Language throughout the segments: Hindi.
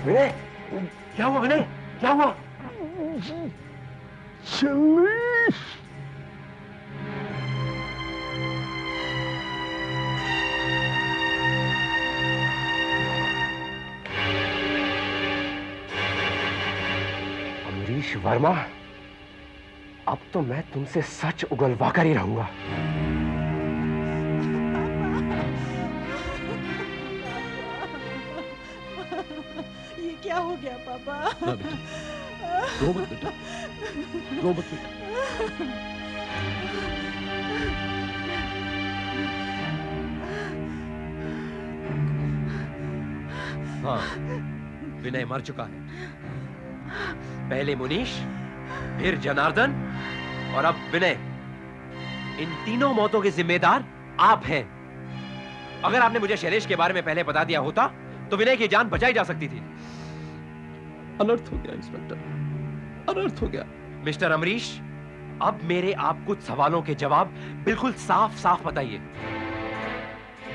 विनय, क्या हुआ विनय, क्या हुआ? शैलेश, अमरीश वर्मा, अब तो मैं तुमसे सच उगलवा कर ही रहूंगा। ये क्या हो गया पापा? ना बेटा, रो मत बेटा, रो मत बेटा। हाँ, विनय मर चुका है। पहले मुनीश, फिर जनार्दन और अब विनय। इन तीनों मौतों के जिम्मेदार आप हैं। अगर आपने मुझे शैलेश के बारे में पहले बता दिया होता तो विनय की जान बचाई जा सकती थी। अनर्थ हो गया इंस्पेक्टर, अनर्थ हो गया। मिस्टर अमरीश, अब मेरे आप कुछ सवालों के जवाब बिल्कुल साफ साफ बताइए।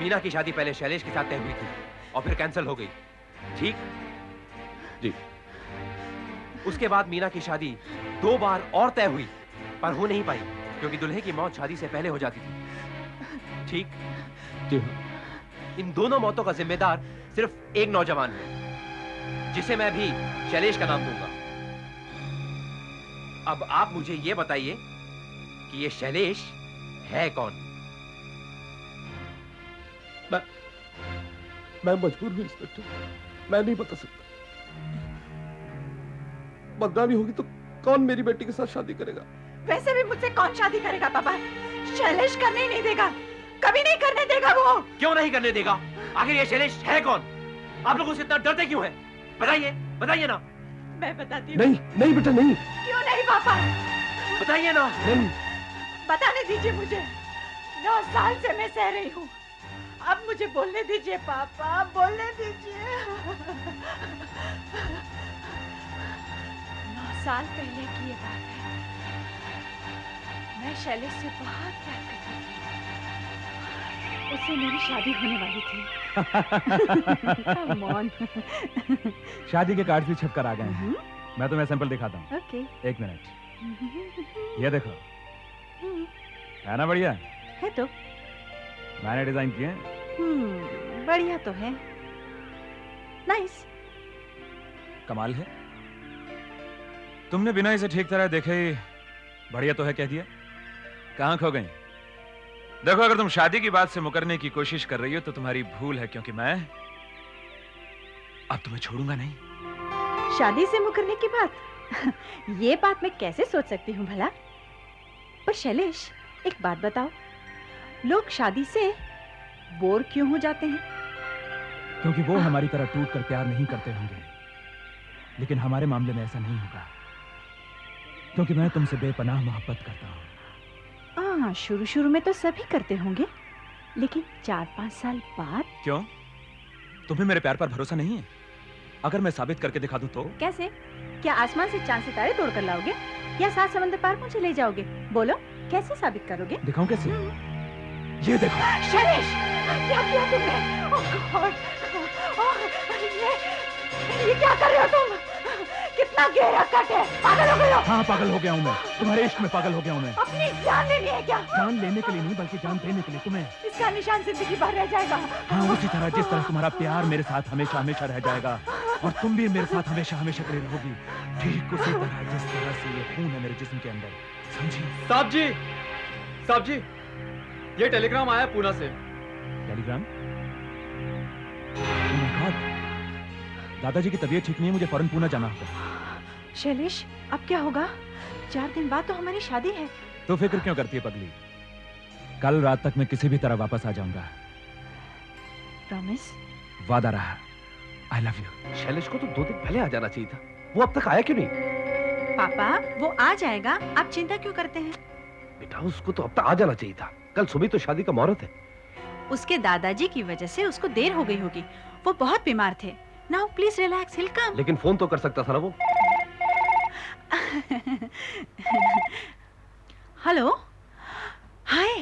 मीना की शादी पहले शैलेश के साथ तय हुई थी और फिर कैंसिल हो गई, ठीक? जी। उसके बाद मीना की शादी 2 बार और तय हुई पर हो नहीं पाई क्योंकि दुल्हे की मौत शादी से पहले हो जाती थी, ठीक? जी हाँ। इन दोनों मौतों का जिम्मेदार सिर्फ एक नौजवान है जिसे मैं भी शैलेश का नाम दूंगा। अब आप मुझे यह बताइए कि यह शैलेश है कौन? मैं मजबूर हूं इंस्पेक्टर, मैं नहीं बता सकता। बदनामी होगी तो कौन मेरी बेटी के साथ शादी करेगा? वैसे भी मुझसे कौन शादी करेगा पापा? शैलेश करने ही नहीं देगा, कभी नहीं करने देगा वो। क्यों नहीं करने देगा? आखिर ये शैलेश है कौन? आप लोग उससे इतना डरते क्यों हैं? बताइए, बताइए ना। मैं बताती हूँ। नहीं, नहीं बेटा नहीं। क्यों नहीं पापा? बताइए ना। नहीं। बताने दीजिए मुझे। 9 साल से मैं सह रही हूँ। अब मुझे बोलने दीजिए पापा, बोलने दीजिए। 9 साल पहले की ये बात है। मैं शैलेश से बहुत प्यार करती थी। उससे मेरी शादी होने वाली थी। Come on. शादी के कार्ड भी छप कर आ गए हैं। मैं तुम्हें सैंपल दिखाता हूँ। ओके। 1 मिनट। ये देखो, है ना बढ़िया? है तो। मैंने डिजाइन किए। बढ़िया तो है। नाइस। कमाल है। तुमने बिना इसे ठीक तरह देखे ही बढ़िया तो है कह दिया। कहां खो गई? देखो, अगर तुम शादी की बात से मुकरने की कोशिश कर रही हो तो तुम्हारी भूल है, क्योंकि मैं अब तुम्हें छोड़ूंगा नहीं। शादी से मुकरने की बात? ये बात मैं कैसे सोच सकती हूँ भला? पर शैलेश, एक बात बताओ, लोग शादी से बोर क्यों हो जाते हैं? क्योंकि वो हमारी तरह टूट कर प्यार नहीं करते होंगे, लेकिन हमारे मामले में ऐसा नहीं होगा, क्योंकि मैं तुमसे बेपनाह मोहब्बत करता हूँ। शुरू में तो सभी करते होंगे, लेकिन 4-5 साल बाद? क्यों? तुम्हें मेरे प्यार पर भरोसा नहीं है? अगर मैं साबित करके दिखा दूं तो? कैसे? क्या आसमान से चांद सितारे तोड़ कर लाओगे या 7 समंदर पार मुझे ले जाओगे? बोलो, कैसे साबित करोगे? दिखाऊं कैसे? ये देखो। शैलेश, क्या किया तुमने? ओह गॉड, ये क्या कर रहे हो तुम? कितना गहरा कट है, पागल हो गए हो? हाँ, पागल हो गया हूँ मैं, तुम्हारे इश्क में पागल हो गया हूँ मैं। अपनी जान लेनी है क्या? जान लेने के लिए नहीं, बल्कि जान देने के लिए तुम्हें। इसका निशान जिंदगी भर रह जाएगा। हाँ, उसी तरह जिस तरह तुम्हारा प्यार मेरे साथ हमेशा हमेशा रह जाएगा, और तुम भी मेरे साथ हमेशा हमेशा के लिए रहोगी, ठीक उसी तरह जिस तरह से ये खून है मेरे जिस्म के अंदर, समझी? साहब जी, ये टेलीग्राम आया पूना से। टेलीग्राम? दादाजी की तबीयत ठीक नहीं है, मुझे फौरन पूना जाना होगा। शैलेश, अब क्या होगा? 4 दिन बाद तो हमारी शादी है। तो फिक्र क्यों करती है पगली? कल रात तक मैं किसी भी तरह वापस आ जाऊंगा। प्रॉमिस? वादा रहा। I love you. शैलेश को तो 2 दिन पहले आ जाना चाहिए था, वो अब तक आया क्यों नहीं? पापा, वो आ जाएगा, आप चिंता क्यों करते हैं? बेटा, उसको तो अब तक आ जाना चाहिए था। कल सुबह तो शादी का मुहूर्त है। उसके दादाजी की वजह से उसको देर हो गई होगी, वो बहुत बीमार थे। नाउ प्लीज रिलैक्स, हिल कम। लेकिन फोन तो कर सकता था ना वो। हेलो, हाय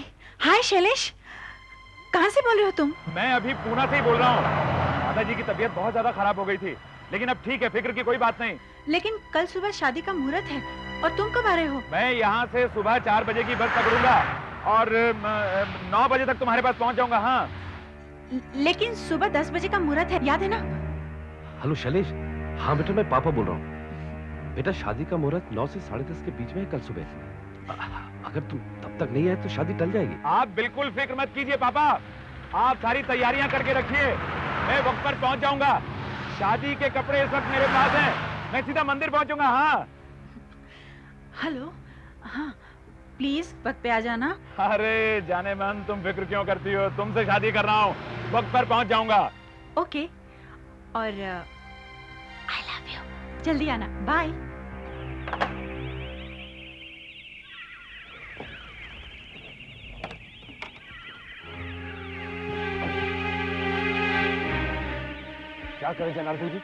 हाय शैलेश, कहाँ से बोल रहे हो तुम? मैं अभी पूना से ही बोल रहा हूँ। दादाजी की तबीयत बहुत ज्यादा खराब हो गई थी, लेकिन अब ठीक है, फिक्र की कोई बात नहीं। लेकिन कल सुबह शादी का मुहूर्त है और तुम कब आ रहे हो? मैं यहाँ से सुबह 4 बजे की बस पकड़ूंगा और 9 बजे तक तुम्हारे पास पहुंच जाऊंगा। हाँ, लेकिन सुबह 10 बजे का मुहूर्त है, याद है ना? हेलो शैलेश, हाँ बेटा मैं पापा बोल रहा हूँ। बेटा शादी का मुहूर्त 9 से 10:30 के बीच में है कल सुबह। अगर तुम तब तक नहीं आए तो शादी टल जाएगी। आप बिल्कुल फिक्र मत कीजिए पापा, आप सारी तैयारियां करके रखिए, मैं वक्त पर पहुंच जाऊंगा। शादी के कपड़े इस वक्त मेरे पास हैं, मैं सीधा मंदिर पहुंचूंगा। हाँ हेलो, हाँ प्लीज वक्त पे आ जाना। अरे जाने मन, तुम फिक्र क्यों करती हो, तुमसे शादी कर रहा हूँ, वक्त पर पहुंच जाऊंगा। ओके, और आई लव यू, जल्दी आना, बाय। क्या करें जनार्दन जी,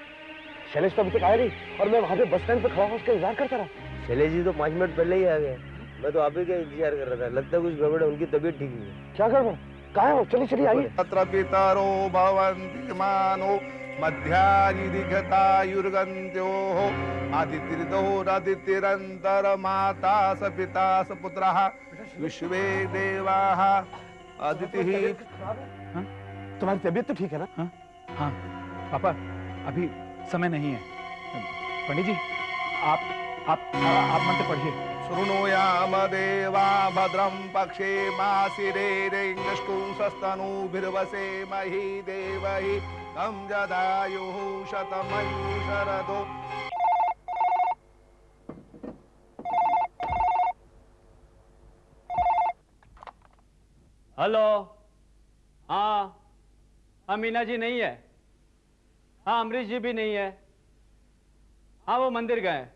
शैलेश तो अभी तक आया नहीं और मैं वहां पे बस स्टैंड पे खड़ा हूं, उसका इंतजार करता रहा। शैलेश जी तो 5 मिनट पहले ही आ गए। मैं तो आप ही का इंतजार कर रहा था। लगता है कुछ गड़बड़ है, उनकी तबीयत ठीक नहीं है। क्या गड़बड़? कहाँ है वो? चलिए चलिए आइए। तत्र पितरो भवन्ति मानो मध्यानिधिगतायुर्गन्त्योः आदितिर्दोरादितिरन्तरमाता स पिता स पुत्रः विश्वे देवाः अदितिः। तुम्हारी तबीयत तो ठीक है ना? हाँ पापा, अभी समय नहीं है। पंडित जी आप मंत्र पढ़िए। शृणुयाम देवा भद्रं पक्षेमासिरेरेङ्गष्टुंसस्तनूभिर्वसे मही देवहि तं जदायुः शतमयुः। हेलो, हाँ मीना जी नहीं है। हाँ अमरीश जी भी नहीं है। हाँ वो मंदिर गए।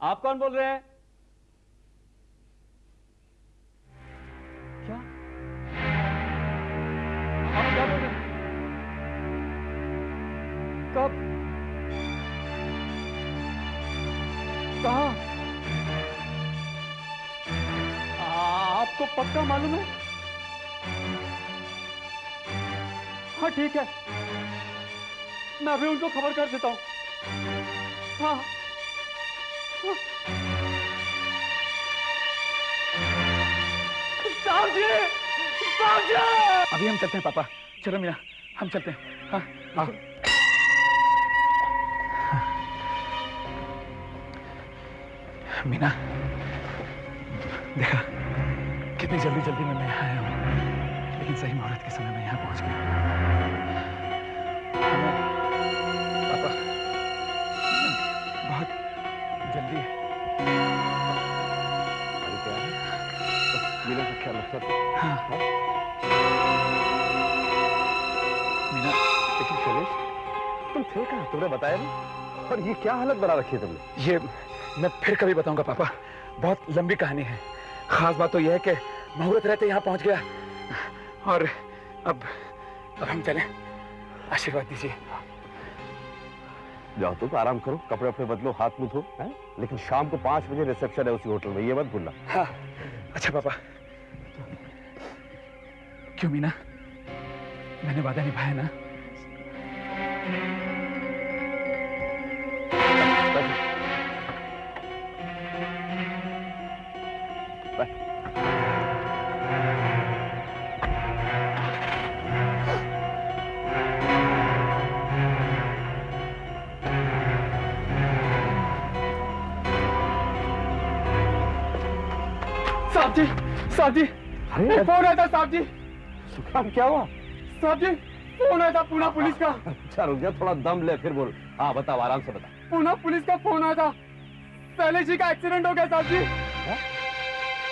आप कौन बोल रहे हैं? क्या आप क्या बोल रहे हैं? कब? कहाँ? आपको पक्का मालूम है? हाँ ठीक है, मैं अभी उनको खबर कर देता हूँ। हाँ साहब जी, साहब जी! अभी हम चलते हैं पापा, चलो मीना हम चलते हैं। हाँ हाँ। मीना देखा कितनी जल्दी जल्दी मैं यहाँ आया हूँ, लेकिन सही मुहूर्त के समय मैं यहाँ पहुँच गया। पापा बहुत जल्दी है। मीना का ख्याल रखना। हाँ मीना, लेकिन शैलेश तुम थे कहाँ? तुमने बताया नहीं। और ये क्या हालत बना रखी है तुमने? ये मैं फिर कभी बताऊंगा पापा, बहुत लंबी कहानी है। खास बात तो यह है कि मुहूर्त रहते यहाँ पहुंच गया और अब हम चलें, आशीर्वाद दीजिए। जाओ तुम आराम करो, कपड़े वपड़े बदलो, हाथ मुंह धो, हैं? लेकिन शाम को 5 बजे रिसेप्शन है उसी होटल में, ये मत भूलना। हाँ अच्छा पापा। क्यों मीना, मैंने वादा निभाया ना? साहब जी, अरे फोन आया था साहब जी। सुखान क्या हुआ? साहब जी फोन आया था पूना पुलिस का। अच्छा रुक जा, थोड़ा दम ले फिर बोल। हाँ बताओ, आराम से बता। पूना पुलिस का फोन आया था, शैलेश जी का एक्सीडेंट हो गया साहब जी।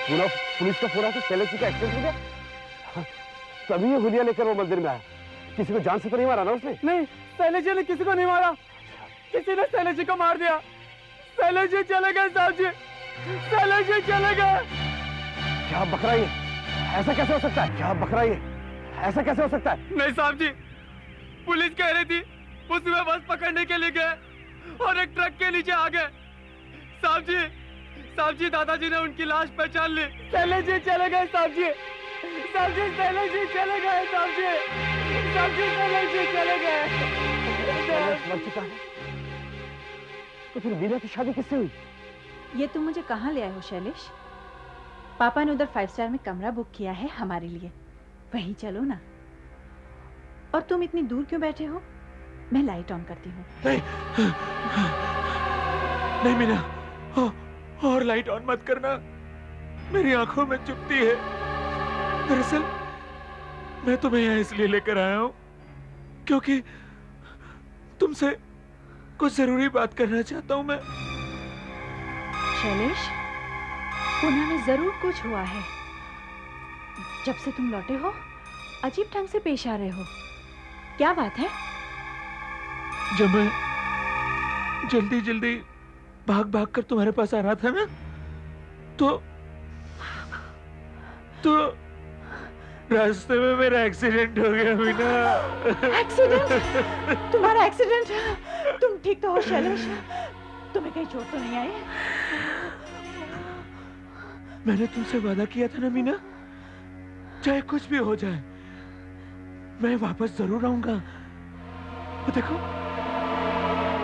पूना पुलिस का फोन आया था, शैलेश जी का एक्सीडेंट हो गया? हाँ, तभी ये हुलिया लेकर वो मंदिर में आया। किसी को जान से तो नहीं मारा ना उसने? नहीं, शैलेश जी ने किसी को नहीं मारा, किसी ने शैलेश जी को मार दिया। शैलेश जी चले गए साहब जी, शैलेश जी चले गए। क्या बक रहा है? ऐसा कैसे हो सकता है? क्या बक रहा है? ऐसा कैसे हो सकता है? नहीं साहब जी, पुलिस कह रही थी उसमें बस पकड़ने के लिए गए और एक ट्रक के नीचे आ गए। साहब जी दादाजी ने उनकी लाश पहचान ली। शैलेश जी चले गए साहब जी, साहब जी शैलेश जी चले गए साहब जी, साहब जी शैलेश जी चले गए। शैलेश मर चुका है तो फिर मीना की शादी किससे हुई? ये तुम मुझे कहाँ ले आए हो शैलेश? पापा ने उधर 5 स्टार में कमरा बुक किया है हमारे लिए, वहीं चलो ना। और तुम इतनी दूर क्यों बैठे हो? मैं लाइट ऑन करती हूँ। नहीं मीना, और लाइट ऑन मत करना, मेरी आंखों में चुभती है। दरअसल मैं तुम्हें यहाँ इसलिए लेकर आया हूँ क्योंकि तुमसे कुछ जरूरी बात करना चाहता हूँ मैं। शैलेश, पुणे में जरूर कुछ हुआ है। जब से तुम लौटे हो अजीब ढंग से पेश आ रहे हो, क्या बात है? जब मैं जल्दी जल्दी भाग भाग कर तुम्हारे पास आ रहा था ना, तो रास्ते में मेरा एक्सीडेंट हो गया मीना। एक्सीडेंट? तुम्हारा एक्सीडेंट? तुम ठीक तो हो शैलेश? तुम्हें कहीं चोट तो नहीं आई? मैंने तुमसे वादा किया था ना मीना, चाहे कुछ भी हो जाए मैं वापस जरूर आऊंगा। तो देखो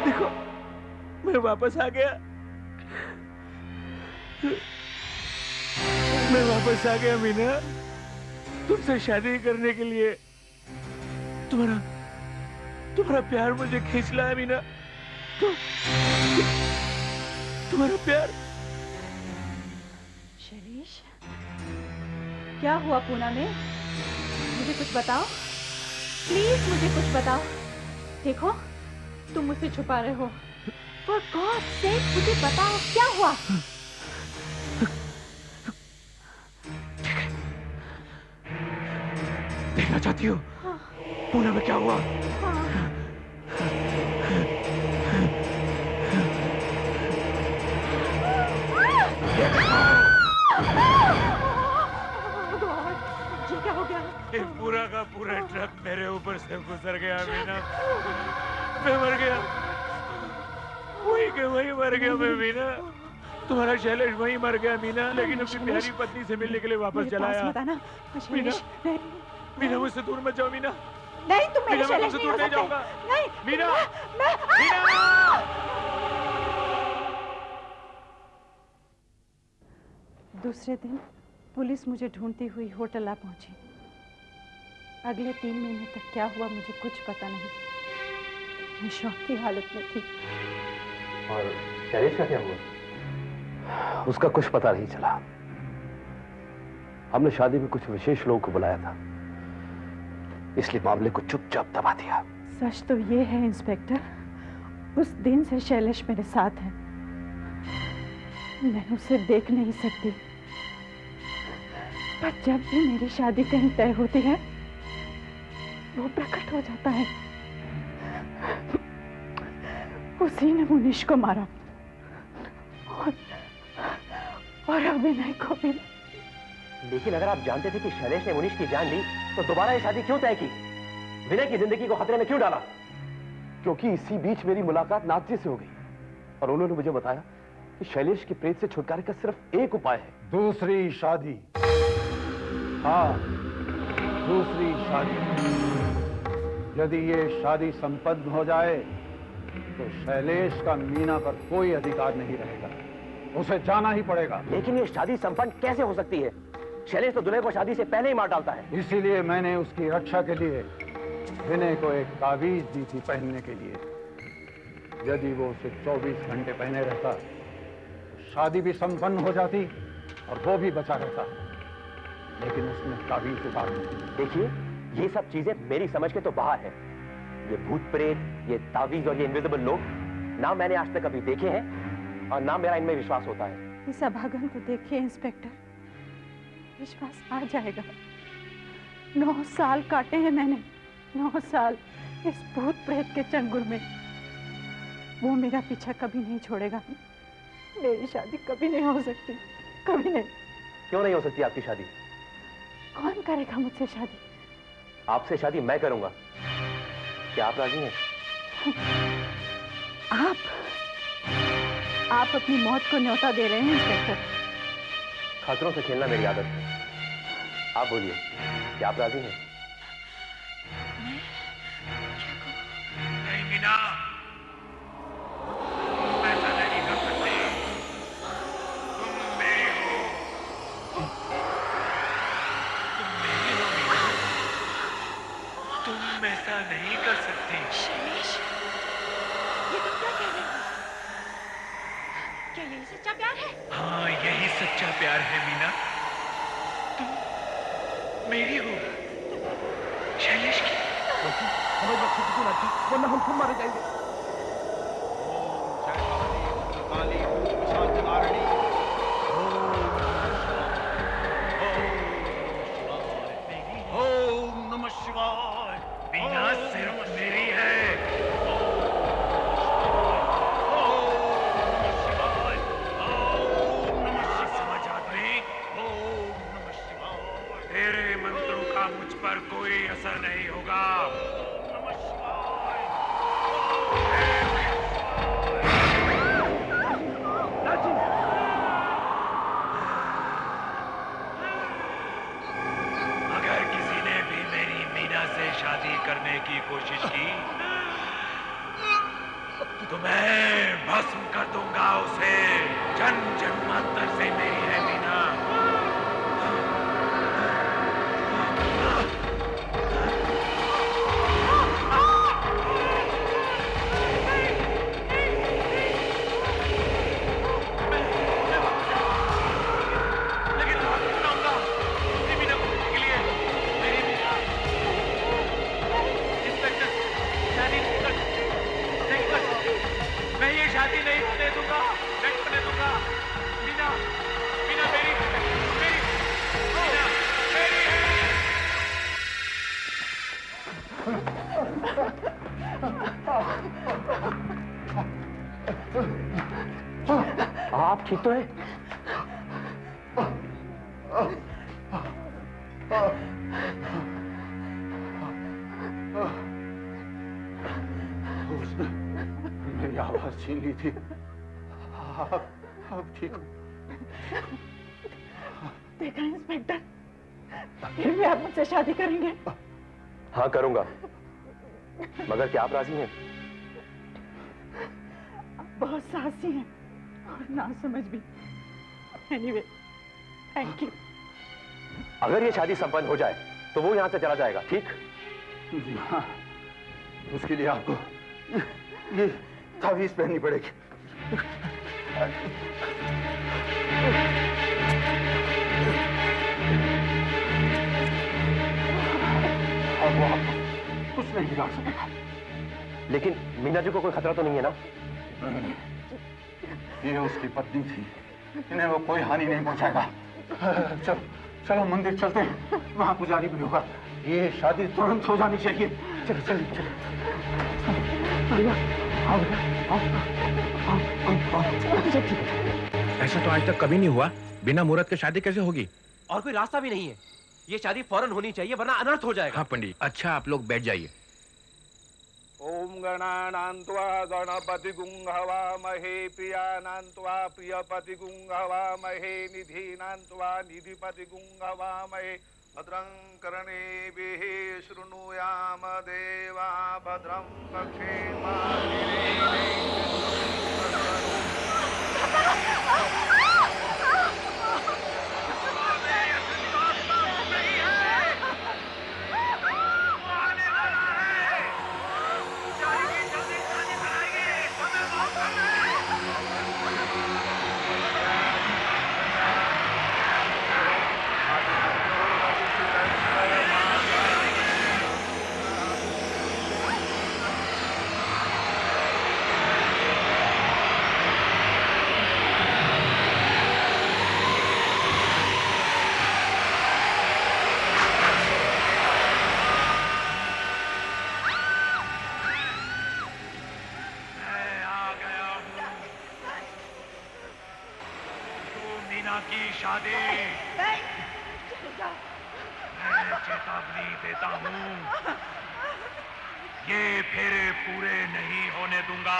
देखो, मैं वापस आ गया, मैं वापस आ गया मीना, तुमसे शादी करने के लिए। तुम्हारा प्यार मुझे खींच लाया मीना, तुम्हारा प्यार। शैलेश, क्या हुआ पुणे में? मुझे कुछ बताओ प्लीज, मुझे कुछ बताओ। देखो तुम मुझसे छुपा रहे हो। For God's sake, मुझे बताओ क्या हुआ? देखना चाहती हो पुणे में क्या हुआ? ये क्या हो गया? एक पूरा का पूरा ट्रक मेरे ऊपर से गुजर गया मीना, मैं मर गया, वही के वही मर गया मैं मीना। तुम्हारा शैलेश वही मर गया मीना, लेकिन अपनी प्यारी पत्नी से मिलने के लिए वापस चला आया। शैलेश, नहीं मीना मुझसे दूर मत जाओ मीना, नहीं, तुम मेरे मीना, मैं शैलेश तुमसे नहीं हो दूर नहीं सकते। जाऊंगा। नहीं मीना, मैं दूसरे दिन पुलिस मुझे ढूंढती हुई होटल आ पहुंची। अगले 3 महीने तक क्या हुआ मुझे कुछ पता नहीं। मैं शौक की हालत में थी। और शैलेश का क्या हुआ? उसका कुछ पता नहीं चला। हमने शादी में कुछ विशेष लोगों को बुलाया था, इसलिए मामले को चुपचाप दबा दिया। सच तो ये है इंस्पेक्टर, उस दिन से शैलेश मेरे साथ है। मैं उसे देख नहीं सकती, पर जब भी मेरी शादी कहीं तय होती है वो प्रकट हो जाता है। उसी ने मुनीश को मारा और अभिनय को भी। लेकिन अगर आप जानते थे कि शैलेश ने मुनीश की जान ली, तो दोबारा ये शादी क्यों तय की? विनय की जिंदगी को खतरे में क्यों डाला? क्योंकि इसी बीच मेरी मुलाकात नाथ जी से हो गई और उन्होंने मुझे बताया कि शैलेश की प्रेत से छुटकारे का सिर्फ एक उपाय है। दूसरी शादी। हाँ, दूसरी शादी। यदि ये शादी संपन्न हो जाए तो शैलेश का मीना पर कोई अधिकार नहीं रहेगा, उसे जाना ही पड़ेगा। लेकिन ये शादी संपन्न कैसे हो सकती है? शैलेश तो दुल्हे को शादी से पहले ही मार डालता है। इसीलिए मैंने उसकी रक्षा के लिए विनय को एक ताबीज दी थी पहनने के लिए। यदि वो उसे 24 घंटे पहने रहता तो शादी भी संपन्न हो जाती और वो भी बचा रहता, लेकिन उसने ताबीज उतार दी। देखिए, ये सब चीजें मेरी समझ के तो बाहर है। ये भूत प्रेत, ये ताबीज और ये इनविजिबल लोग ना मैंने आज तक कभी देखे हैं और ना मेरा इनमें विश्वास होता है। इस अभागन को देखिए इंस्पेक्टर, विश्वास आ जाएगा। 9 साल काटे हैं मैंने, 9 साल इस भूत प्रेत के चंगुल में। वो मेरा पीछा कभी नहीं छोड़ेगा। मेरी शादी कभी नहीं हो सकती, कभी नहीं। क्यों नहीं हो सकती आपकी शादी? कौन करेगा मुझसे शादी? आपसे शादी मैं करूंगा। क्या आप राजी हैं? आप अपनी मौत को न्योता दे रहे हैं इंस्पेक्टर। खतरों से खेलना मेरी आदत है। आप बोलिए, क्या आप राजी हैं? नहीं मीना, तुम ऐसा नहीं कर सकते। तुम मेरी हो, तुम मेरी हो मीना। तुम ऐसा नहीं कर सकती। शैलेश, ये तुम क्या कह रहे हो? क्या यही सच्चा प्यार है? हाँ, यही सच्चा प्यार है मीना। तुम मेरी हो, शैलेश की। हमें बच्चे की लड़की, वरना हम खुद मारे जाएंगे। ओम नमः शिवाय। मीना सिर्फ मेरी है। तेरे मंत्रों का मुझ पर कोई असर नहीं होगा। अगर किसी ने भी मेरी मीना से शादी करने की कोशिश की तो मैं भस्म कर दूंगा उसे। जन्म जन्मांतर से मेरी है मीना। लेकिन मैं वापस आऊंगा अपनी मीना को देखने के लिए। मेरी मीना। इंस्पेक्टर, शादी नहीं कर सकती। मैं ये शादी नहीं होने दूंगा, नहीं होने दूंगा। मीना, मीना मेरी है, मेरी मीना मेरी है। आप ठीक तो हैं? उसने मेरी आवाज छीन ली थी। अब ठीक हूँ। देखा इंस्पेक्टर, फिर भी आप मुझसे शादी करेंगे? हाँ करूंगा, मगर क्या आप राजी हैं? आप बहुत साहसी हैं और ना समझ भी। Anyway, thank you. अगर ये शादी संपन्न हो जाए तो वो यहाँ से चला जाएगा, ठीक? जी हाँ, उसके लिए आपको ये तावीज पहननी पड़ेगी। अब वो आपको कुछ नहीं बिगाड़ सकेगा। लेकिन मीना जी को कोई खतरा तो नहीं है ना? ये उसकी पत्नी थी, इन्हें वो कोई हानि नहीं पहुंचाएगा। चलो चलो मंदिर चलते हैं, वहां पुजारी भी होगा। ये शादी तुरंत हो जानी चाहिए। चलो चलिए चलो। आओ ऐसा तो आज तक कभी नहीं हुआ। बिना मुहूर्त के शादी कैसे होगी? और कोई रास्ता भी नहीं है। ये शादी फौरन होनी चाहिए वरना अनर्थ हो जाएगा। हाँ पंडित। अच्छा आप लोग बैठ जाइए। ओम गणानान्त्वा गणपति गुंहवामहे प्रियानान्त्वा प्रियपति गुंहवामहे निधीनान्त्वा निधिपति गुंहवामहे भद्रं कर्णेभिः शृणुयाम देवा भद्रं की शादी मैं चेतावनी देता हूँ, ये फेरे पूरे नहीं होने दूंगा,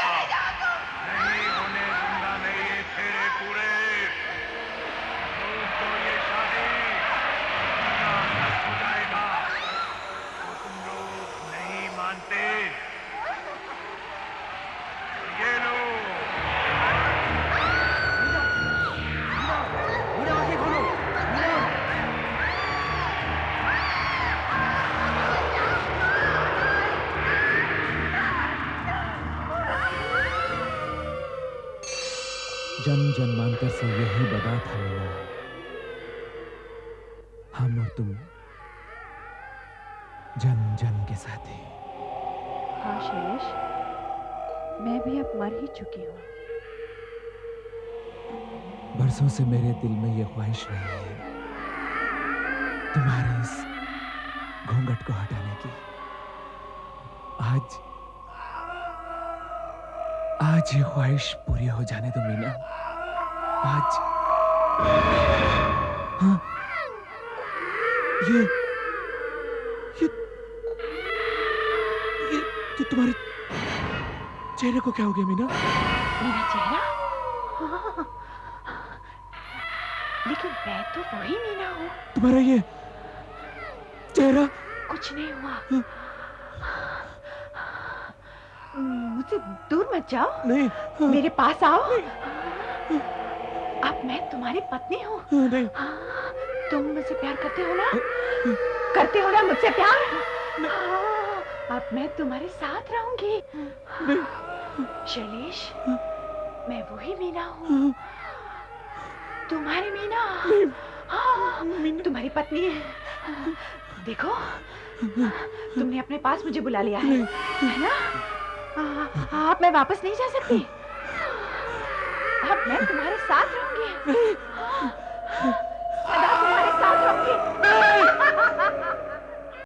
नहीं होने दूंगा, नहीं ये फेरे पूरे। तो ये शादी नष्ट हो जाएगा। तो तुम लोग नहीं मानते जन जन्मांतर से यही बदा था मीना, हम और तुम जन जन के साथी। हाँ शैलेश, मैं भी अब मर ही चुकी हूँ। बरसों से मेरे दिल में ये ख्वाहिश रही है तुम्हारे इस घूंघट को हटाने की। आज ये ख्वाहिश पूरी हो जाने दो मीना। आज हाँ, ये तो तुम्हारे चेहरे को क्या हो गया मीना? मेरा चेहरा? हाँ। लेकिन मैं तो वही मीना हूँ। तुम्हारा ये चेहरा? कुछ नहीं हुआ। मुझसे दूर मत जाओ। नहीं। मेरे पास आओ। अब मैं तुम्हारी पत्नी हूँ। नहीं। तुम मुझसे प्यार करते हो ना? करते हो ना मुझसे प्यार? अब मैं तुम्हारे साथ रहूंगी। शैलेश, मैं वही मीना हूँ, तुम्हारी मीना। हाँ, तुम्हारी पत्नी है। देखो, तुमने अपने पास मुझे बुला लिया है ना? अब मैं वापस नहीं जा सकती। अब मैं तुम्हारे साथ रहूंगी। सदा तुम्हारे साथ रहूंगी।